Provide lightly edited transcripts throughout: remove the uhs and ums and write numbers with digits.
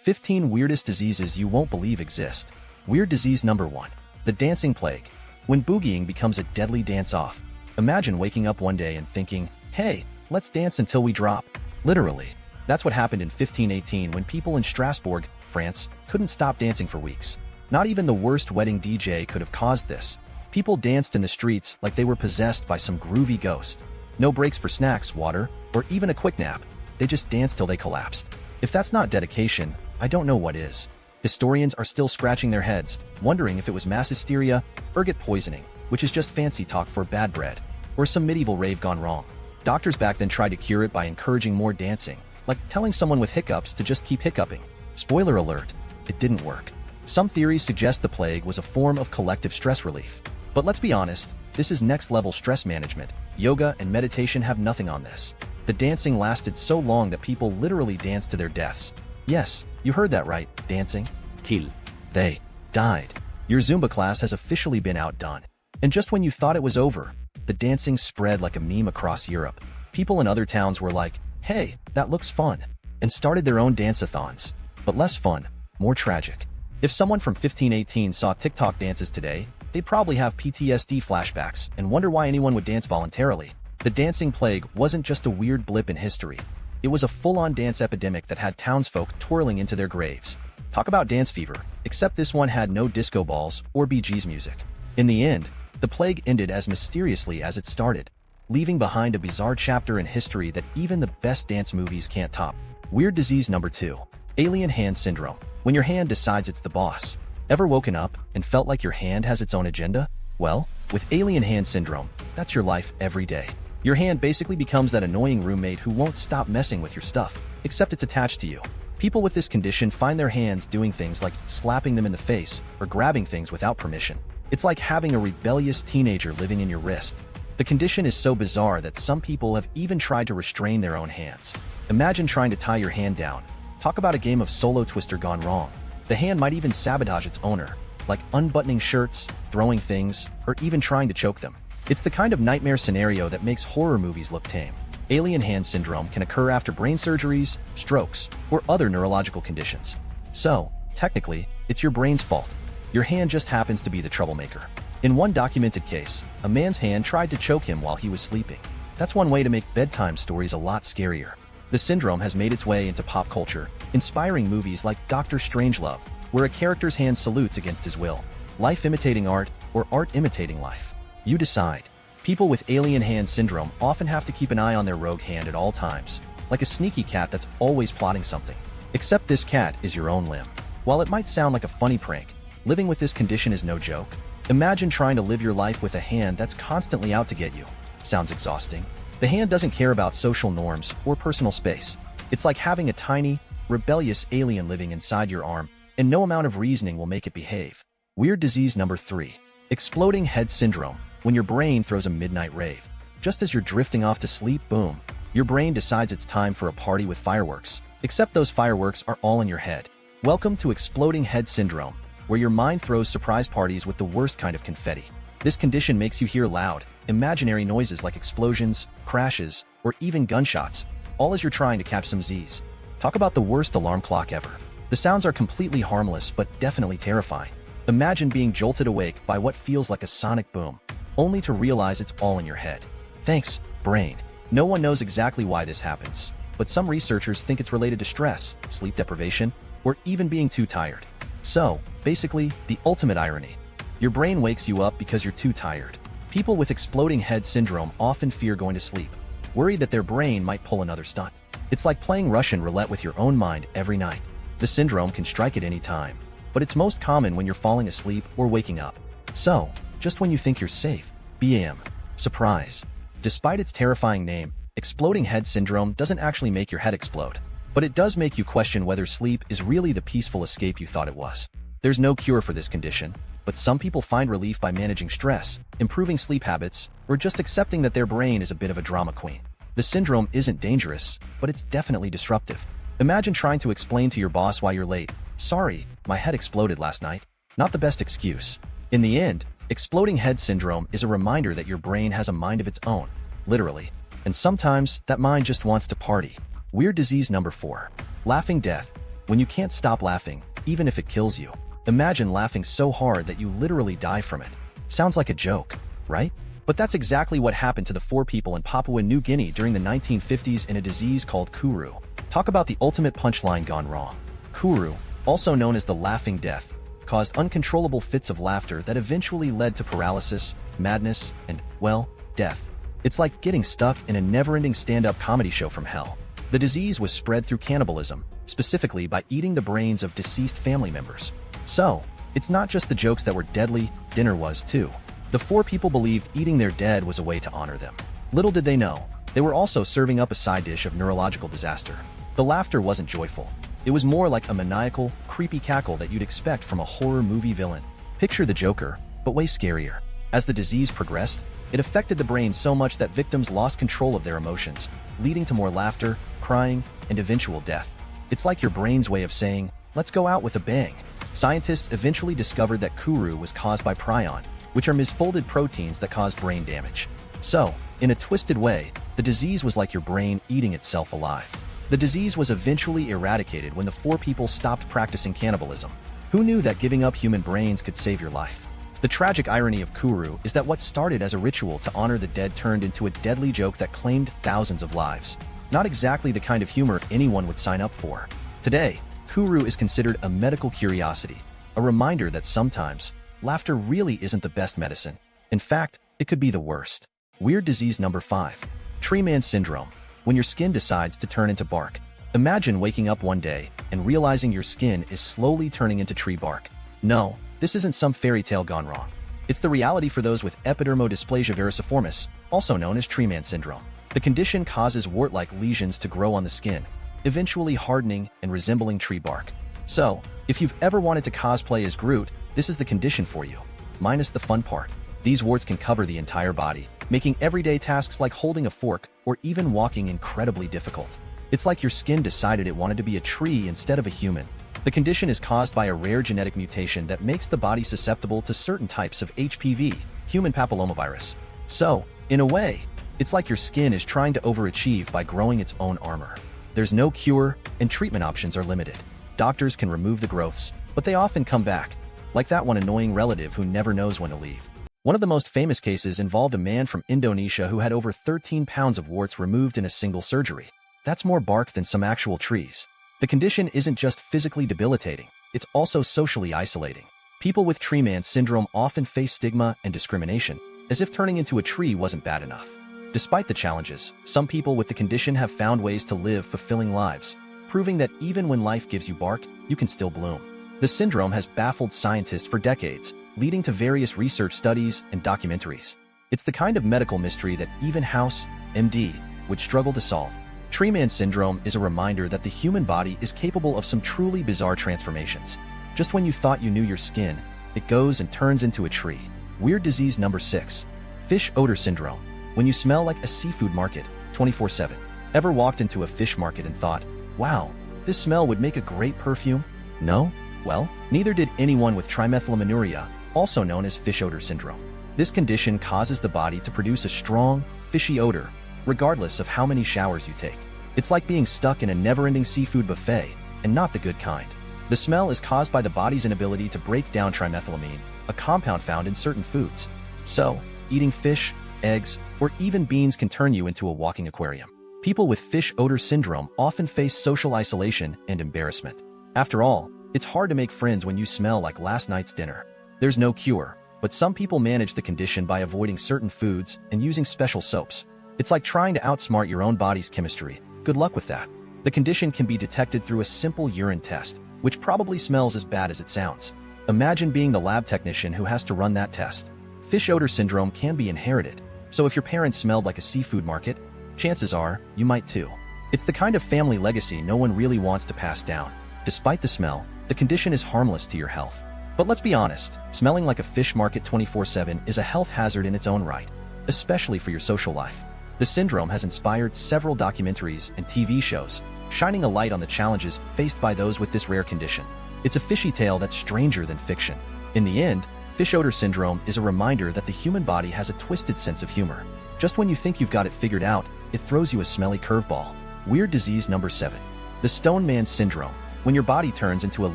15 weirdest diseases you won't believe exist. Weird disease number 1. The dancing plague. When boogieing becomes a deadly dance-off. Imagine waking up one day and thinking, hey, let's dance until we drop. Literally. That's what happened in 1518 when people in Strasbourg, France, couldn't stop dancing for weeks. Not even the worst wedding DJ could have caused this. People danced in the streets like they were possessed by some groovy ghost. No breaks for snacks, water, or even a quick nap. They just danced till they collapsed. If that's not dedication, I don't know what is. Historians are still scratching their heads, wondering if it was mass hysteria, ergot poisoning, which is just fancy talk for bad bread, or some medieval rave gone wrong. Doctors back then tried to cure it by encouraging more dancing, like telling someone with hiccups to just keep hiccuping. Spoiler alert, it didn't work. Some theories suggest the plague was a form of collective stress relief. But let's be honest, this is next-level stress management. Yoga and meditation have nothing on this. The dancing lasted so long that people literally danced to their deaths. Yes, you heard that right, dancing. Till they died. Your Zumba class has officially been outdone. And just when you thought it was over, the dancing spread like a meme across Europe. People in other towns were like, hey, that looks fun, and started their own dance-a-thons. But less fun, more tragic. If someone from 1518 saw TikTok dances today, they'd probably have PTSD flashbacks and wonder why anyone would dance voluntarily. The dancing plague wasn't just a weird blip in history. It was a full-on dance epidemic that had townsfolk twirling into their graves. Talk about dance fever, except this one had no disco balls or Bee Gees music. In the end, the plague ended as mysteriously as it started, leaving behind a bizarre chapter in history that even the best dance movies can't top. Weird disease number 2. Alien hand syndrome. When your hand decides it's the boss. Ever woken up and felt like your hand has its own agenda? Well, with alien hand syndrome, that's your life every day. Your hand basically becomes that annoying roommate who won't stop messing with your stuff, except it's attached to you. People with this condition find their hands doing things like slapping them in the face or grabbing things without permission. It's like having a rebellious teenager living in your wrist. The condition is so bizarre that some people have even tried to restrain their own hands. Imagine trying to tie your hand down. Talk about a game of solo twister gone wrong. The hand might even sabotage its owner, like unbuttoning shirts, throwing things, or even trying to choke them. It's the kind of nightmare scenario that makes horror movies look tame. Alien hand syndrome can occur after brain surgeries, strokes, or other neurological conditions. So, technically, it's your brain's fault. Your hand just happens to be the troublemaker. In one documented case, a man's hand tried to choke him while he was sleeping. That's one way to make bedtime stories a lot scarier. The syndrome has made its way into pop culture, inspiring movies like Dr. Strangelove, where a character's hand salutes against his will. Life imitating art, or art imitating life. You decide. People with alien hand syndrome often have to keep an eye on their rogue hand at all times, like a sneaky cat that's always plotting something. Except this cat is your own limb. While it might sound like a funny prank, living with this condition is no joke. Imagine trying to live your life with a hand that's constantly out to get you. Sounds exhausting. The hand doesn't care about social norms or personal space. It's like having a tiny, rebellious alien living inside your arm, and no amount of reasoning will make it behave. Weird disease number 3. Exploding head syndrome. When your brain throws a midnight rave. Just as you're drifting off to sleep, boom, your brain decides it's time for a party with fireworks. Except those fireworks are all in your head. Welcome to exploding head syndrome, where your mind throws surprise parties with the worst kind of confetti. This condition makes you hear loud, imaginary noises like explosions, crashes, or even gunshots, all as you're trying to catch some Z's. Talk about the worst alarm clock ever. The sounds are completely harmless but definitely terrifying. Imagine being jolted awake by what feels like a sonic boom, only to realize it's all in your head. Thanks, brain. No one knows exactly why this happens, but some researchers think it's related to stress, sleep deprivation, or even being too tired. So, basically, the ultimate irony. Your brain wakes you up because you're too tired. People with exploding head syndrome often fear going to sleep, worried that their brain might pull another stunt. It's like playing Russian roulette with your own mind every night. The syndrome can strike at any time, but it's most common when you're falling asleep or waking up. So, just when you think you're safe, bam, surprise. Despite its terrifying name, exploding head syndrome doesn't actually make your head explode, but it does make you question whether sleep is really the peaceful escape you thought it was. There's no cure for this condition, but some people find relief by managing stress, improving sleep habits, or just accepting that their brain is a bit of a drama queen. The syndrome isn't dangerous, but it's definitely disruptive. Imagine trying to explain to your boss why you're late. Sorry, my head exploded last night. Not the best excuse. In the end, exploding head syndrome is a reminder that your brain has a mind of its own, literally. And sometimes, that mind just wants to party. Weird disease number 4. Laughing death. When you can't stop laughing, even if it kills you. Imagine laughing so hard that you literally die from it. Sounds like a joke, right? But that's exactly what happened to the 4 people in Papua New Guinea during the 1950s in a disease called Kuru. Talk about the ultimate punchline gone wrong. Kuru, also known as the laughing death, caused uncontrollable fits of laughter that eventually led to paralysis, madness, and, well, death. It's like getting stuck in a never-ending stand-up comedy show from hell. The disease was spread through cannibalism, specifically by eating the brains of deceased family members. So, it's not just the jokes that were deadly, dinner was too. The 4 people believed eating their dead was a way to honor them. Little did they know, they were also serving up a side dish of neurological disaster. The laughter wasn't joyful. It was more like a maniacal, creepy cackle that you'd expect from a horror movie villain. Picture the Joker, but way scarier. As the disease progressed, it affected the brain so much that victims lost control of their emotions, leading to more laughter, crying, and eventual death. It's like your brain's way of saying, let's go out with a bang. Scientists eventually discovered that Kuru was caused by prion, which are misfolded proteins that cause brain damage. So, in a twisted way, the disease was like your brain eating itself alive. The disease was eventually eradicated when the 4 people stopped practicing cannibalism. Who knew that giving up human brains could save your life? The tragic irony of Kuru is that what started as a ritual to honor the dead turned into a deadly joke that claimed thousands of lives. Not exactly the kind of humor anyone would sign up for. Today, Kuru is considered a medical curiosity, a reminder that sometimes, laughter really isn't the best medicine. In fact, it could be the worst. Weird disease number 5. Tree Man Syndrome. When your skin decides to turn into bark. Imagine waking up one day and realizing your skin is slowly turning into tree bark. No, this isn't some fairy tale gone wrong. It's the reality for those with epidermodysplasia vericiformis, also known as Tree Man Syndrome. The condition causes wart-like lesions to grow on the skin, eventually hardening and resembling tree bark. So, if you've ever wanted to cosplay as Groot, this is the condition for you. Minus the fun part. These warts can cover the entire body, making everyday tasks like holding a fork or even walking incredibly difficult. It's like your skin decided it wanted to be a tree instead of a human. The condition is caused by a rare genetic mutation that makes the body susceptible to certain types of HPV, human papillomavirus. So, in a way, it's like your skin is trying to overachieve by growing its own armor. There's no cure, and treatment options are limited. Doctors can remove the growths, but they often come back, like that one annoying relative who never knows when to leave. One of the most famous cases involved a man from Indonesia who had over 13 pounds of warts removed in a single surgery. That's more bark than some actual trees. The condition isn't just physically debilitating, it's also socially isolating. People with Tree Man Syndrome often face stigma and discrimination, as if turning into a tree wasn't bad enough. Despite the challenges, some people with the condition have found ways to live fulfilling lives, proving that even when life gives you bark, you can still bloom. The syndrome has baffled scientists for decades, leading to various research studies and documentaries. It's the kind of medical mystery that even House, MD, would struggle to solve. Tree Man Syndrome is a reminder that the human body is capable of some truly bizarre transformations. Just when you thought you knew your skin, it goes and turns into a tree. Weird disease number 6. Fish odor syndrome. When you smell like a seafood market, 24/7. Ever walked into a fish market and thought, wow, this smell would make a great perfume? No? Well, neither did anyone with trimethylaminuria, also known as fish odor syndrome. This condition causes the body to produce a strong, fishy odor, regardless of how many showers you take. It's like being stuck in a never-ending seafood buffet, and not the good kind. The smell is caused by the body's inability to break down trimethylamine, a compound found in certain foods. So, eating fish, eggs, or even beans can turn you into a walking aquarium. People with fish odor syndrome often face social isolation and embarrassment. After all, it's hard to make friends when you smell like last night's dinner. There's no cure, but some people manage the condition by avoiding certain foods and using special soaps. It's like trying to outsmart your own body's chemistry. Good luck with that. The condition can be detected through a simple urine test, which probably smells as bad as it sounds. Imagine being the lab technician who has to run that test. Fish odor syndrome can be inherited, so if your parents smelled like a seafood market, chances are you might too. It's the kind of family legacy no one really wants to pass down. Despite the smell, the condition is harmless to your health. But let's be honest, smelling like a fish market 24/7 is a health hazard in its own right, especially for your social life. The syndrome has inspired several documentaries and TV shows, shining a light on the challenges faced by those with this rare condition. It's a fishy tale that's stranger than fiction. In the end, fish odor syndrome is a reminder that the human body has a twisted sense of humor. Just when you think you've got it figured out, it throws you a smelly curveball. Weird disease number 7. The Stone Man Syndrome. when your body turns into a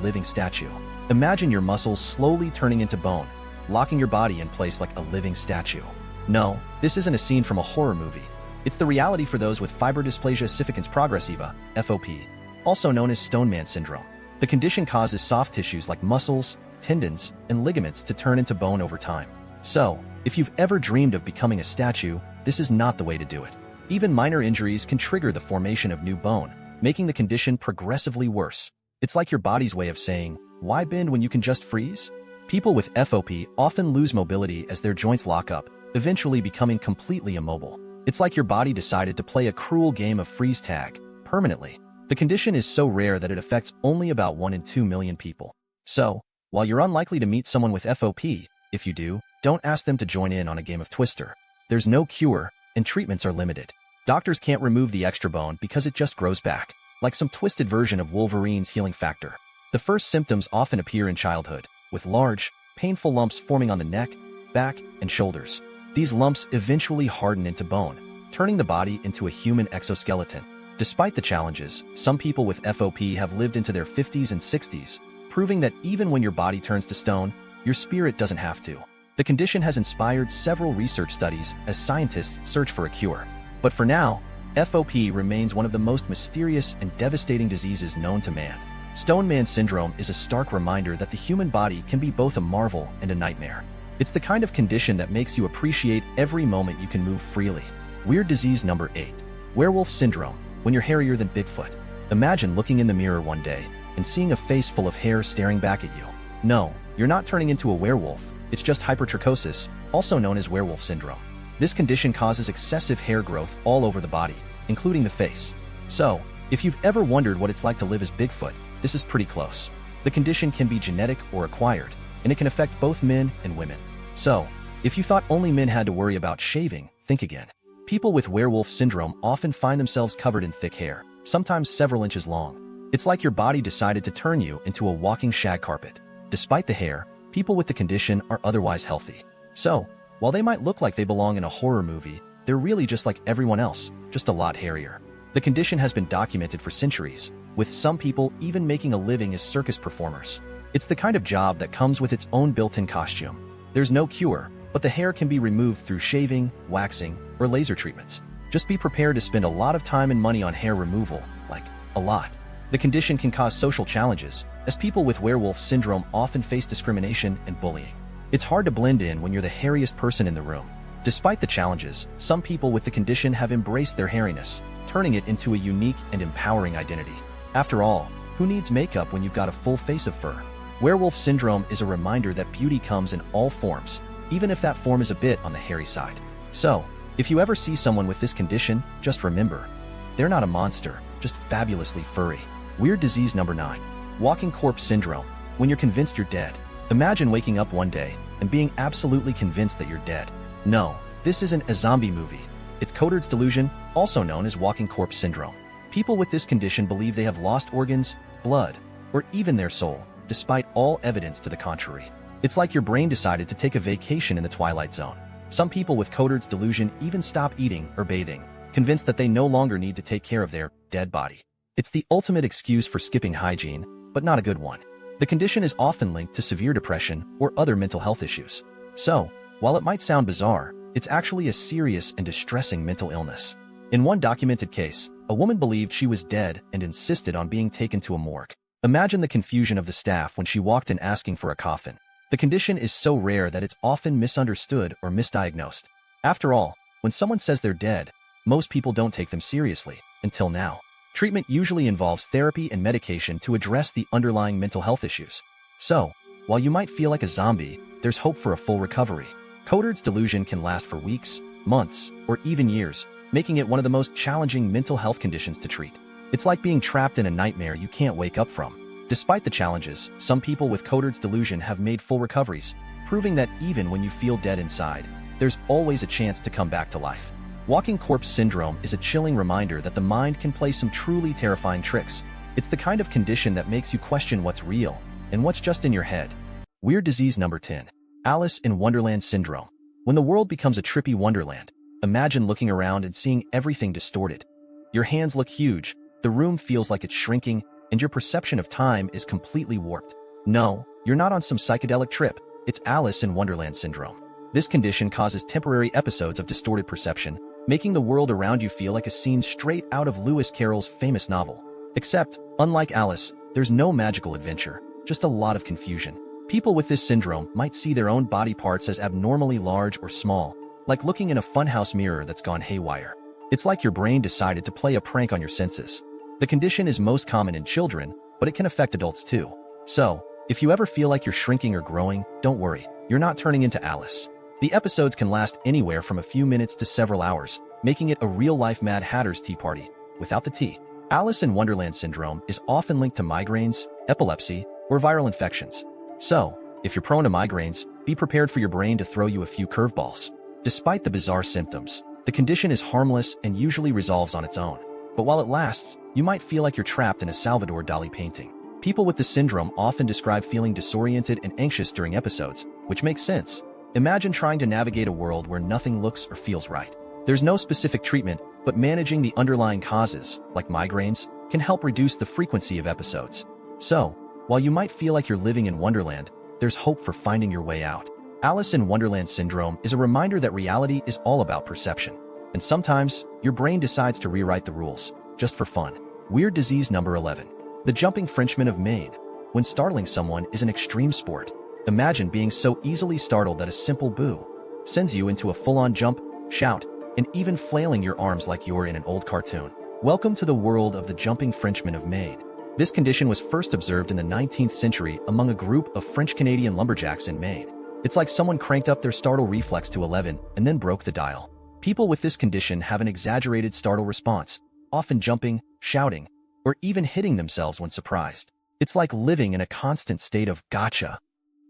living statue. Imagine your muscles slowly turning into bone, locking your body in place like a living statue. No, this isn't a scene from a horror movie. It's the reality for those with fibrodysplasia ossificans progressiva, FOP, also known as Stoneman syndrome. The condition causes soft tissues like muscles, tendons, and ligaments to turn into bone over time. So, if you've ever dreamed of becoming a statue, this is not the way to do it. Even minor injuries can trigger the formation of new bone, making the condition progressively worse. It's like your body's way of saying, why bend when you can just freeze? People with FOP often lose mobility as their joints lock up, eventually becoming completely immobile. It's like your body decided to play a cruel game of freeze tag, permanently. The condition is so rare that it affects only about 1 in 2 million people. So, while you're unlikely to meet someone with FOP, if you do, don't ask them to join in on a game of Twister. There's no cure, and treatments are limited. Doctors can't remove the extra bone because it just grows back, like some twisted version of Wolverine's healing factor. The first symptoms often appear in childhood, with large, painful lumps forming on the neck, back, and shoulders. These lumps eventually harden into bone, turning the body into a human exoskeleton. Despite the challenges, some people with FOP have lived into their 50s and 60s, proving that even when your body turns to stone, your spirit doesn't have to. The condition has inspired several research studies as scientists search for a cure. But for now, FOP remains one of the most mysterious and devastating diseases known to man. Stoneman syndrome is a stark reminder that the human body can be both a marvel and a nightmare. It's the kind of condition that makes you appreciate every moment you can move freely. Weird disease number 8. Werewolf syndrome, when you're hairier than Bigfoot. Imagine looking in the mirror one day and seeing a face full of hair staring back at you. No, you're not turning into a werewolf. It's just hypertrichosis, also known as werewolf syndrome. This condition causes excessive hair growth all over the body, including the face. So, if you've ever wondered what it's like to live as Bigfoot, this is pretty close. The condition can be genetic or acquired, and it can affect both men and women. So, if you thought only men had to worry about shaving, think again. People with werewolf syndrome often find themselves covered in thick hair, sometimes several inches long. It's like your body decided to turn you into a walking shag carpet. Despite the hair, people with the condition are otherwise healthy. So, while they might look like they belong in a horror movie, they're really just like everyone else, just a lot hairier. The condition has been documented for centuries, with some people even making a living as circus performers. It's the kind of job that comes with its own built-in costume. There's no cure, but the hair can be removed through shaving, waxing, or laser treatments. Just be prepared to spend a lot of time and money on hair removal, like, a lot. The condition can cause social challenges, as people with werewolf syndrome often face discrimination and bullying. It's hard to blend in when you're the hairiest person in the room. Despite the challenges, some people with the condition have embraced their hairiness, turning it into a unique and empowering identity. After all, who needs makeup when you've got a full face of fur? Werewolf syndrome is a reminder that beauty comes in all forms, even if that form is a bit on the hairy side. So, if you ever see someone with this condition, just remember, they're not a monster, just fabulously furry. Weird disease number 9. Walking corpse syndrome, when you're convinced you're dead. Imagine waking up one day and being absolutely convinced that you're dead. No, this isn't a zombie movie. It's Cotard's delusion, also known as walking corpse syndrome. People with this condition believe they have lost organs, blood, or even their soul, despite all evidence to the contrary. It's like your brain decided to take a vacation in the Twilight Zone. Some people with Cotard's delusion even stop eating or bathing, convinced that they no longer need to take care of their dead body. It's the ultimate excuse for skipping hygiene, but not a good one. The condition is often linked to severe depression or other mental health issues. So, while it might sound bizarre, it's actually a serious and distressing mental illness. In one documented case, a woman believed she was dead and insisted on being taken to a morgue. Imagine the confusion of the staff when she walked in asking for a coffin. The condition is so rare that it's often misunderstood or misdiagnosed. After all, when someone says they're dead, most people don't take them seriously, until now. Treatment usually involves therapy and medication to address the underlying mental health issues. So, while you might feel like a zombie, there's hope for a full recovery. Cotard's delusion can last for weeks, months, or even years, making it one of the most challenging mental health conditions to treat. It's like being trapped in a nightmare you can't wake up from. Despite the challenges, some people with Cotard's delusion have made full recoveries, proving that even when you feel dead inside, there's always a chance to come back to life. Walking corpse syndrome is a chilling reminder that the mind can play some truly terrifying tricks. It's the kind of condition that makes you question what's real and what's just in your head. Weird disease number 10. Alice in Wonderland syndrome. When the world becomes a trippy wonderland, imagine looking around and seeing everything distorted. Your hands look huge, the room feels like it's shrinking, and your perception of time is completely warped. No, you're not on some psychedelic trip. It's Alice in Wonderland syndrome. This condition causes temporary episodes of distorted perception, making the world around you feel like a scene straight out of Lewis Carroll's famous novel. Except, unlike Alice, there's no magical adventure, just a lot of confusion. People with this syndrome might see their own body parts as abnormally large or small, like looking in a funhouse mirror that's gone haywire. It's like your brain decided to play a prank on your senses. The condition is most common in children, but it can affect adults too. So, if you ever feel like you're shrinking or growing, don't worry, you're not turning into Alice. The episodes can last anywhere from a few minutes to several hours, making it a real-life Mad Hatter's tea party, without the tea. Alice in Wonderland syndrome is often linked to migraines, epilepsy, or viral infections. So, if you're prone to migraines, be prepared for your brain to throw you a few curveballs. Despite the bizarre symptoms, the condition is harmless and usually resolves on its own. But while it lasts, you might feel like you're trapped in a Salvador Dali painting. People with this syndrome often describe feeling disoriented and anxious during episodes, which makes sense. Imagine trying to navigate a world where nothing looks or feels right. There's no specific treatment, but managing the underlying causes, like migraines, can help reduce the frequency of episodes. So, while you might feel like you're living in Wonderland, there's hope for finding your way out. Alice in Wonderland syndrome is a reminder that reality is all about perception. And sometimes, your brain decides to rewrite the rules, just for fun. Weird disease number 11. The jumping Frenchman of Maine. When startling someone is an extreme sport, imagine being so easily startled that a simple boo sends you into a full-on jump, shout, and even flailing your arms like you're in an old cartoon. Welcome to the world of the jumping Frenchman of Maine. This condition was first observed in the 19th century among a group of French-Canadian lumberjacks in Maine. It's like someone cranked up their startle reflex to 11 and then broke the dial. People with this condition have an exaggerated startle response, often jumping, shouting, or even hitting themselves when surprised. It's like living in a constant state of gotcha.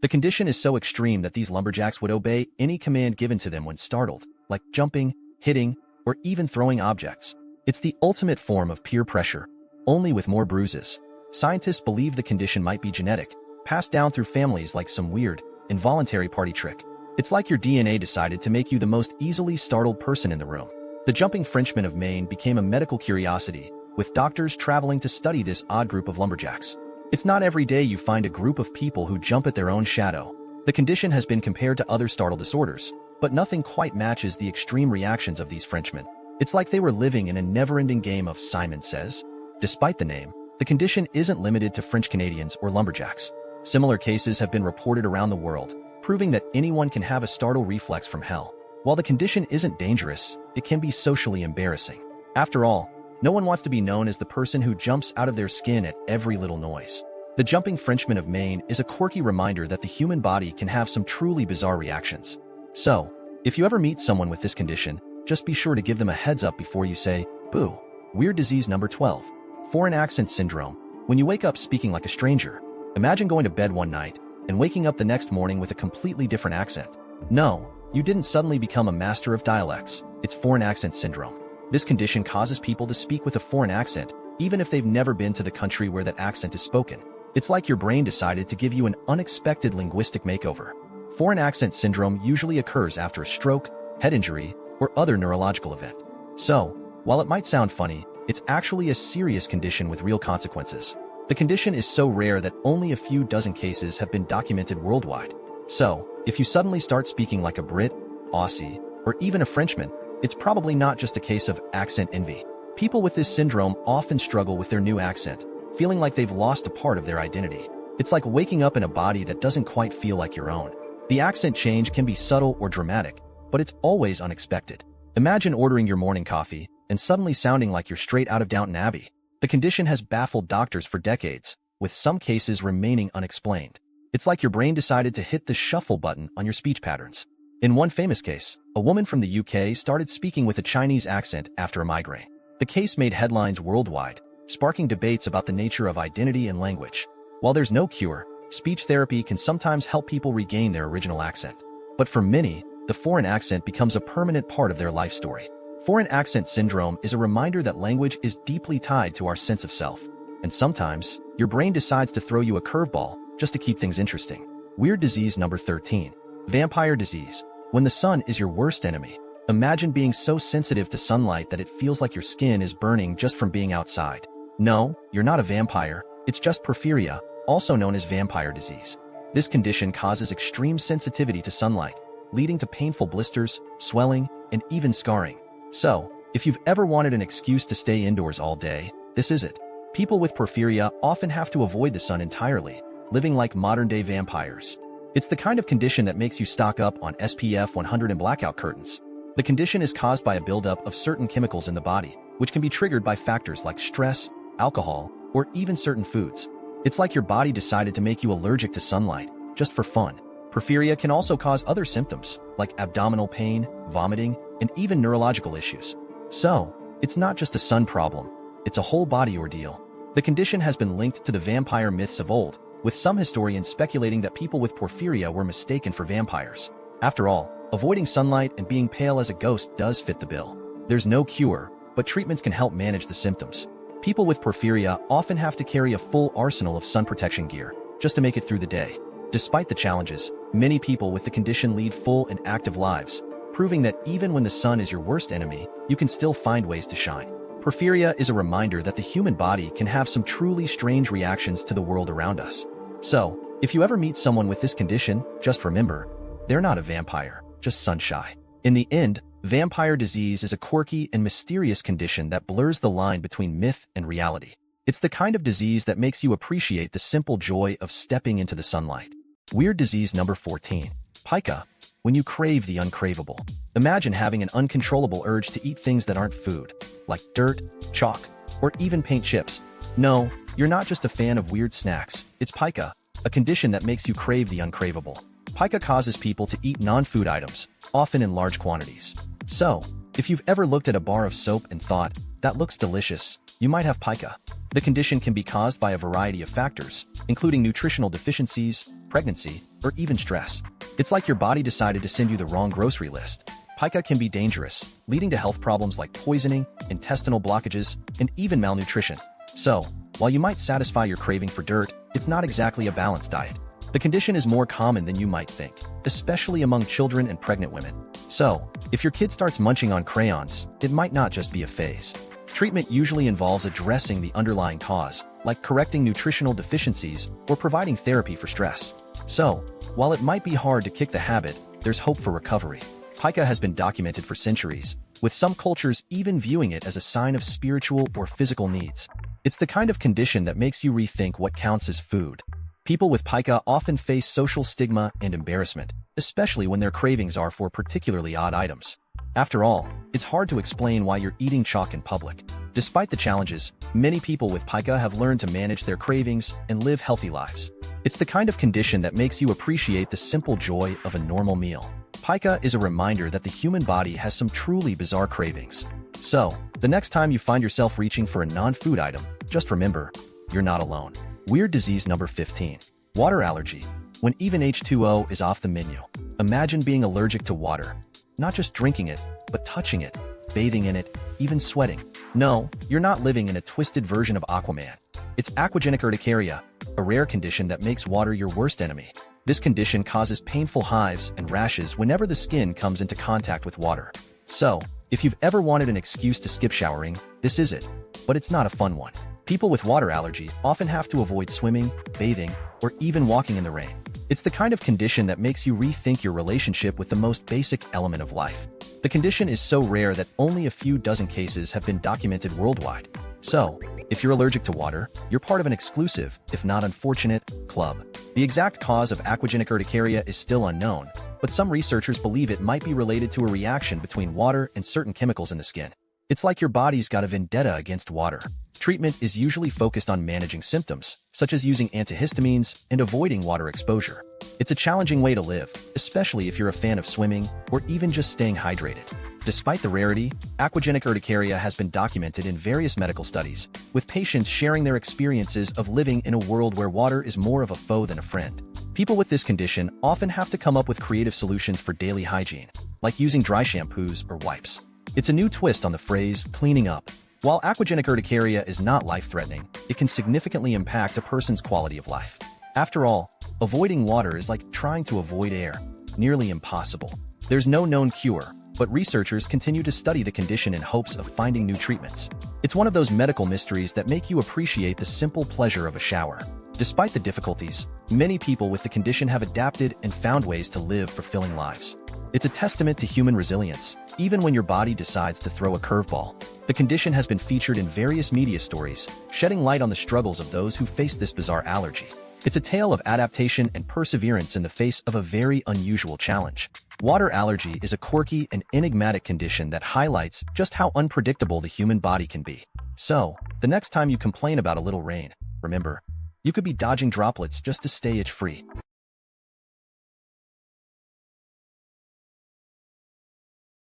The condition is so extreme that these lumberjacks would obey any command given to them when startled, like jumping, hitting, or even throwing objects. It's the ultimate form of peer pressure, only with more bruises. Scientists believe the condition might be genetic, passed down through families like some weird, involuntary party trick. It's like your DNA decided to make you the most easily startled person in the room. The jumping Frenchman of Maine became a medical curiosity, with doctors traveling to study this odd group of lumberjacks. It's not every day you find a group of people who jump at their own shadow. The condition has been compared to other startle disorders, but nothing quite matches the extreme reactions of these Frenchmen. It's like they were living in a never-ending game of Simon Says. Despite the name, the condition isn't limited to French Canadians or lumberjacks. Similar cases have been reported around the world, proving that anyone can have a startle reflex from hell. While the condition isn't dangerous, it can be socially embarrassing. After all, no one wants to be known as the person who jumps out of their skin at every little noise. The jumping Frenchman of Maine is a quirky reminder that the human body can have some truly bizarre reactions. So, if you ever meet someone with this condition, just be sure to give them a heads up before you say, boo. Weird disease number 12. Foreign accent syndrome. When you wake up speaking like a stranger, imagine going to bed one night and waking up the next morning with a completely different accent. No, you didn't suddenly become a master of dialects. It's foreign accent syndrome. This condition causes people to speak with a foreign accent, even if they've never been to the country where that accent is spoken. It's like your brain decided to give you an unexpected linguistic makeover. Foreign accent syndrome usually occurs after a stroke, head injury, or other neurological event. So, while it might sound funny, it's actually a serious condition with real consequences. The condition is so rare that only a few dozen cases have been documented worldwide. So, if you suddenly start speaking like a Brit, Aussie, or even a Frenchman, it's probably not just a case of accent envy. People with this syndrome often struggle with their new accent, feeling like they've lost a part of their identity. It's like waking up in a body that doesn't quite feel like your own. The accent change can be subtle or dramatic, but it's always unexpected. Imagine ordering your morning coffee and suddenly sounding like you're straight out of Downton Abbey. The condition has baffled doctors for decades, with some cases remaining unexplained. It's like your brain decided to hit the shuffle button on your speech patterns. In one famous case, a woman from the UK started speaking with a Chinese accent after a migraine. The case made headlines worldwide, sparking debates about the nature of identity and language. While there's no cure, speech therapy can sometimes help people regain their original accent. But for many, the foreign accent becomes a permanent part of their life story. Foreign accent syndrome is a reminder that language is deeply tied to our sense of self. And sometimes, your brain decides to throw you a curveball just to keep things interesting. Weird disease number 13. Vampire disease. When the sun is your worst enemy, imagine being so sensitive to sunlight that it feels like your skin is burning just from being outside. No, you're not a vampire, it's just porphyria, also known as vampire disease. This condition causes extreme sensitivity to sunlight, leading to painful blisters, swelling, and even scarring. So, if you've ever wanted an excuse to stay indoors all day, this is it. People with porphyria often have to avoid the sun entirely, living like modern-day vampires. It's the kind of condition that makes you stock up on SPF 100 and blackout curtains. The condition is caused by a buildup of certain chemicals in the body, which can be triggered by factors like stress, alcohol, or even certain foods. It's like your body decided to make you allergic to sunlight, just for fun. Porphyria can also cause other symptoms, like abdominal pain, vomiting, and even neurological issues. So, it's not just a sun problem, it's a whole body ordeal. The condition has been linked to the vampire myths of old, with some historians speculating that people with porphyria were mistaken for vampires. After all, avoiding sunlight and being pale as a ghost does fit the bill. There's no cure, but treatments can help manage the symptoms. People with porphyria often have to carry a full arsenal of sun protection gear just to make it through the day. Despite the challenges, many people with the condition lead full and active lives, proving that even when the sun is your worst enemy, you can still find ways to shine. Porphyria is a reminder that the human body can have some truly strange reactions to the world around us. So, if you ever meet someone with this condition, just remember, they're not a vampire, just sun-shy. In the end, vampire disease is a quirky and mysterious condition that blurs the line between myth and reality. It's the kind of disease that makes you appreciate the simple joy of stepping into the sunlight. Weird disease number 14. Pica. When you crave the uncraveable. Imagine having an uncontrollable urge to eat things that aren't food, like dirt, chalk, or even paint chips. No, you're not just a fan of weird snacks. It's pica, a condition that makes you crave the uncraveable. Pica causes people to eat non-food items, often in large quantities. So, if you've ever looked at a bar of soap and thought, that looks delicious, you might have pica. The condition can be caused by a variety of factors, including nutritional deficiencies, pregnancy, or even stress. It's like your body decided to send you the wrong grocery list. Pica can be dangerous, leading to health problems like poisoning, intestinal blockages, and even malnutrition. So, while you might satisfy your craving for dirt, it's not exactly a balanced diet. The condition is more common than you might think, especially among children and pregnant women. So, if your kid starts munching on crayons, it might not just be a phase. Treatment usually involves addressing the underlying cause, like correcting nutritional deficiencies or providing therapy for stress. So, while it might be hard to kick the habit, there's hope for recovery. Pica has been documented for centuries, with some cultures even viewing it as a sign of spiritual or physical needs. It's the kind of condition that makes you rethink what counts as food. People with pica often face social stigma and embarrassment, especially when their cravings are for particularly odd items. After all, it's hard to explain why you're eating chalk in public. Despite the challenges, many people with pica have learned to manage their cravings and live healthy lives. It's the kind of condition that makes you appreciate the simple joy of a normal meal. Pica is a reminder that the human body has some truly bizarre cravings. So, the next time you find yourself reaching for a non-food item, just remember, you're not alone. Weird disease number 15. Water allergy. When even H2O is off the menu, imagine being allergic to water. Not just drinking it, but touching it, bathing in it, even sweating. No, you're not living in a twisted version of Aquaman. It's aquagenic urticaria, a rare condition that makes water your worst enemy. This condition causes painful hives and rashes whenever the skin comes into contact with water. So, if you've ever wanted an excuse to skip showering, this is it. But it's not a fun one. People with water allergy often have to avoid swimming, bathing, or even walking in the rain. It's the kind of condition that makes you rethink your relationship with the most basic element of life. The condition is so rare that only a few dozen cases have been documented worldwide. So, if you're allergic to water, you're part of an exclusive, if not unfortunate, club. The exact cause of aquagenic urticaria is still unknown, but some researchers believe it might be related to a reaction between water and certain chemicals in the skin. It's like your body's got a vendetta against water. Treatment is usually focused on managing symptoms, such as using antihistamines and avoiding water exposure. It's a challenging way to live, especially if you're a fan of swimming or even just staying hydrated. Despite the rarity, aquagenic urticaria has been documented in various medical studies, with patients sharing their experiences of living in a world where water is more of a foe than a friend. People with this condition often have to come up with creative solutions for daily hygiene, like using dry shampoos or wipes. It's a new twist on the phrase, cleaning up. While aquagenic urticaria is not life-threatening, it can significantly impact a person's quality of life. After all, avoiding water is like trying to avoid air, nearly impossible. There's no known cure, but researchers continue to study the condition in hopes of finding new treatments. It's one of those medical mysteries that make you appreciate the simple pleasure of a shower. Despite the difficulties, many people with the condition have adapted and found ways to live fulfilling lives. It's a testament to human resilience, even when your body decides to throw a curveball. The condition has been featured in various media stories, shedding light on the struggles of those who face this bizarre allergy. It's a tale of adaptation and perseverance in the face of a very unusual challenge. Water allergy is a quirky and enigmatic condition that highlights just how unpredictable the human body can be. So, the next time you complain about a little rain, remember, you could be dodging droplets just to stay itch-free.